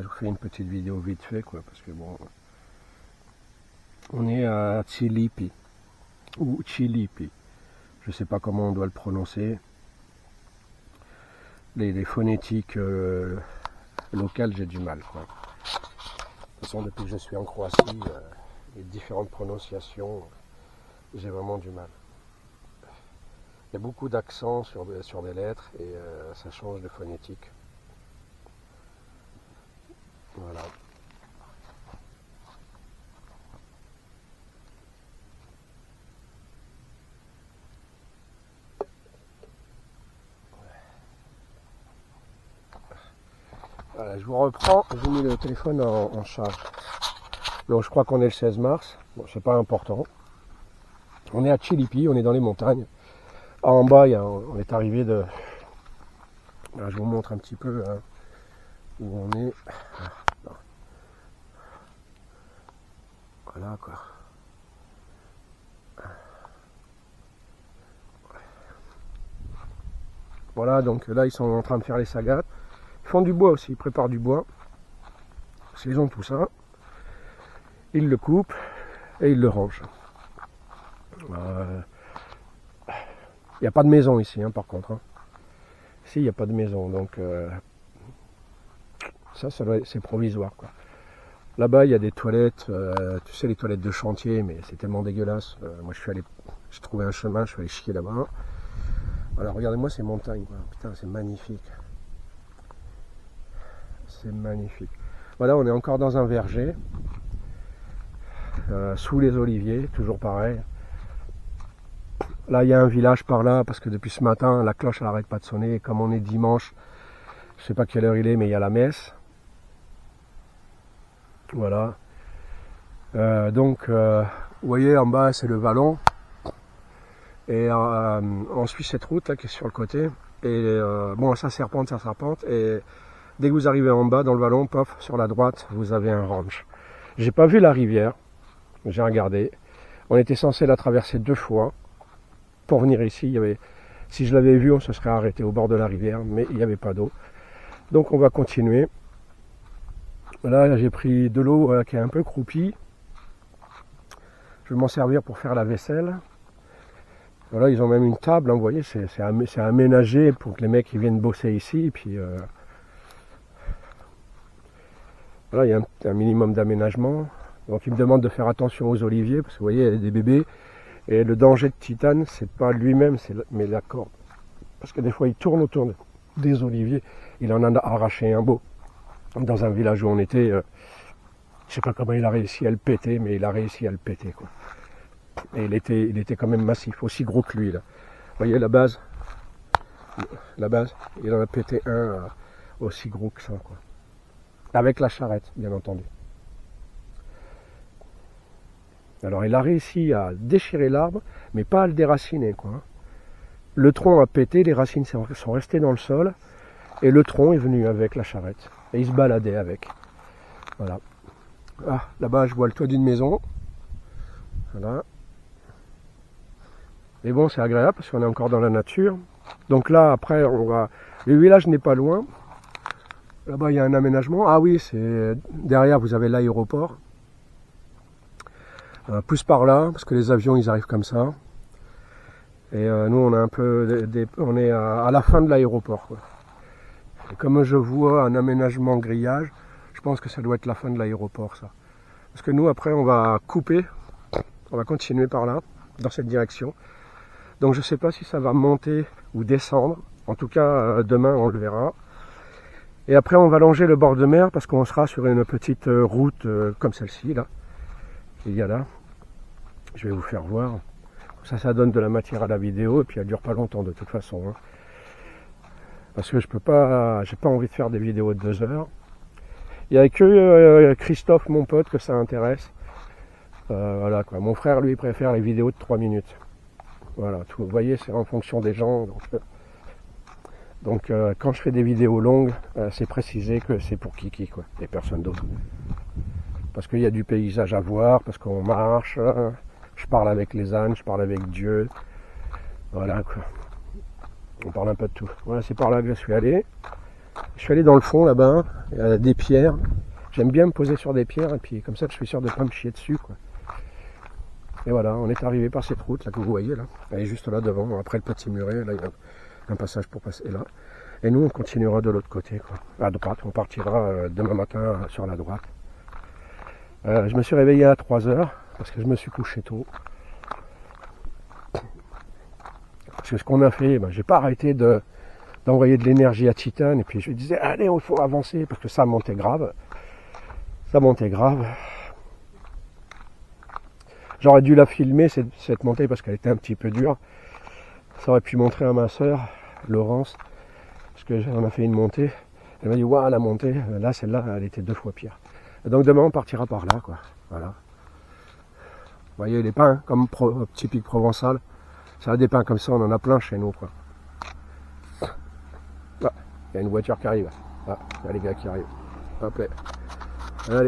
je vous fais une petite vidéo vite fait, quoi, parce que bon, on est à Chilipi, ou Chilipi, je sais pas comment on doit le prononcer. Les phonétiques locales, j'ai du mal, quoi. De toute façon, depuis que je suis en Croatie, les différentes prononciations, j'ai vraiment du mal. Il y a beaucoup d'accents sur des lettres et ça change de phonétique. Voilà. Voilà, je vous reprends, j'ai mis le téléphone en charge. Donc je crois qu'on est le 16 mars, bon, c'est pas important. On est à Chilipi, on est dans les montagnes. En bas, on est arrivé de... Là, je vous montre un petit peu hein, où on est. Voilà quoi. Voilà, donc là ils sont en train de faire les sagats. Ils font du bois aussi, ils préparent du bois. Ils ont tout ça. Ils le coupent et ils le rangent. Il n'y a pas de maison ici, hein, par contre. Hein. Ici, il n'y a pas de maison, donc ça c'est provisoire, quoi. Là-bas, il y a des toilettes, tu sais, les toilettes de chantier, mais c'est tellement dégueulasse. Moi, j'ai trouvé un chemin, je suis allé chier là-bas. Alors, regardez-moi ces montagnes, quoi. Putain, c'est magnifique. C'est magnifique. Voilà, on est encore dans un verger, sous les oliviers, toujours pareil. Là, il y a un village par là, parce que depuis ce matin, la cloche, elle n'arrête pas de sonner. Et comme on est dimanche, je sais pas quelle heure il est, mais il y a la messe. Voilà. Donc, vous voyez, en bas, c'est le vallon. Et on suit cette route là qui est sur le côté. Et bon, ça serpente. Et dès que vous arrivez en bas, dans le vallon, pof, sur la droite, vous avez un ranch. J'ai pas vu la rivière. J'ai regardé. On était censé la traverser 2 fois. Pour venir ici, si je l'avais vu, on se serait arrêté au bord de la rivière, mais il n'y avait pas d'eau. Donc on va continuer. Là, j'ai pris de l'eau qui est un peu croupie. Je vais m'en servir pour faire la vaisselle. Voilà, ils ont même une table, hein, vous voyez, c'est aménagé pour que les mecs ils viennent bosser ici. Et puis voilà, il y a un minimum d'aménagement. Donc ils me demandent de faire attention aux oliviers, parce que vous voyez, il y a des bébés. Et le danger de Titane, c'est pas lui-même, mais la corde. Parce que des fois, il tourne autour des oliviers. Il en a arraché un beau. Dans un village où on était, je sais pas comment il a réussi à le péter, mais il a réussi à le péter, quoi. Et il était quand même massif, aussi gros que lui, là. Vous voyez la base, il en a pété un aussi gros que ça, quoi. Avec la charrette, bien entendu. Alors il a réussi à déchirer l'arbre, mais pas à le déraciner, quoi. Le tronc a pété, les racines sont restées dans le sol, et le tronc est venu avec la charrette. Et il se baladait avec. Voilà. Ah, là-bas je vois le toit d'une maison. Voilà. Et bon, c'est agréable parce qu'on est encore dans la nature. Donc là, après, le village n'est pas loin. Là-bas, il y a un aménagement. Ah oui, c'est derrière, vous avez l'aéroport. Plus par là, parce que les avions ils arrivent comme ça. Et nous on est un peu, on est à la fin de l'aéroport. Et comme je vois un aménagement grillage, je pense que ça doit être la fin de l'aéroport, ça. Parce que nous après on va couper, on va continuer par là, dans cette direction. Donc je sais pas si ça va monter ou descendre. En tout cas demain on le verra. Et après on va longer le bord de mer parce qu'on sera sur une petite route comme celle-ci là. Il y a là, je vais vous faire voir. Ça donne de la matière à la vidéo et puis elle dure pas longtemps de toute façon. Hein. Parce que j'ai pas envie de faire des vidéos de 2 heures. Il n'y a que Christophe, mon pote, que ça intéresse. Voilà quoi. Mon frère, lui, préfère les vidéos de 3 minutes. Voilà, vous voyez, c'est en fonction des gens. Donc quand je fais des vidéos longues, c'est précisé que c'est pour Kiki, quoi, et personne d'autre. Parce qu'il y a du paysage à voir, parce qu'on marche, je parle avec les ânes, je parle avec Dieu, voilà quoi. On parle un peu de tout. Voilà, c'est par là que je suis allé. Je suis allé dans le fond là-bas, il y a des pierres. J'aime bien me poser sur des pierres et puis comme ça je suis sûr de ne pas me chier dessus, quoi. Et voilà, on est arrivé par cette route là que vous voyez là. Elle est juste là devant, après le petit muret, là il y a un passage pour passer là. Et nous on continuera de l'autre côté, quoi. À droite, on partira demain matin sur la droite. Je me suis réveillé à 3 heures parce que je me suis couché tôt. Parce que ce qu'on a fait, j'ai pas arrêté d'envoyer de l'énergie à Titane et puis je lui disais allez, il faut avancer parce que ça montait grave. Ça montait grave. J'aurais dû la filmer cette montée parce qu'elle était un petit peu dure. Ça aurait pu montrer à ma soeur, Laurence, parce qu'on a fait une montée. Elle m'a dit waouh, la montée, là celle-là elle était 2 fois pire. Et donc demain on partira par là, quoi. Voilà. Vous voyez les pins comme typique provençal. Ça a des pins comme ça, on en a plein chez nous, quoi. Ah, il y a une voiture qui arrive. Ah, il y a les gars qui arrivent. Hop là. Allez.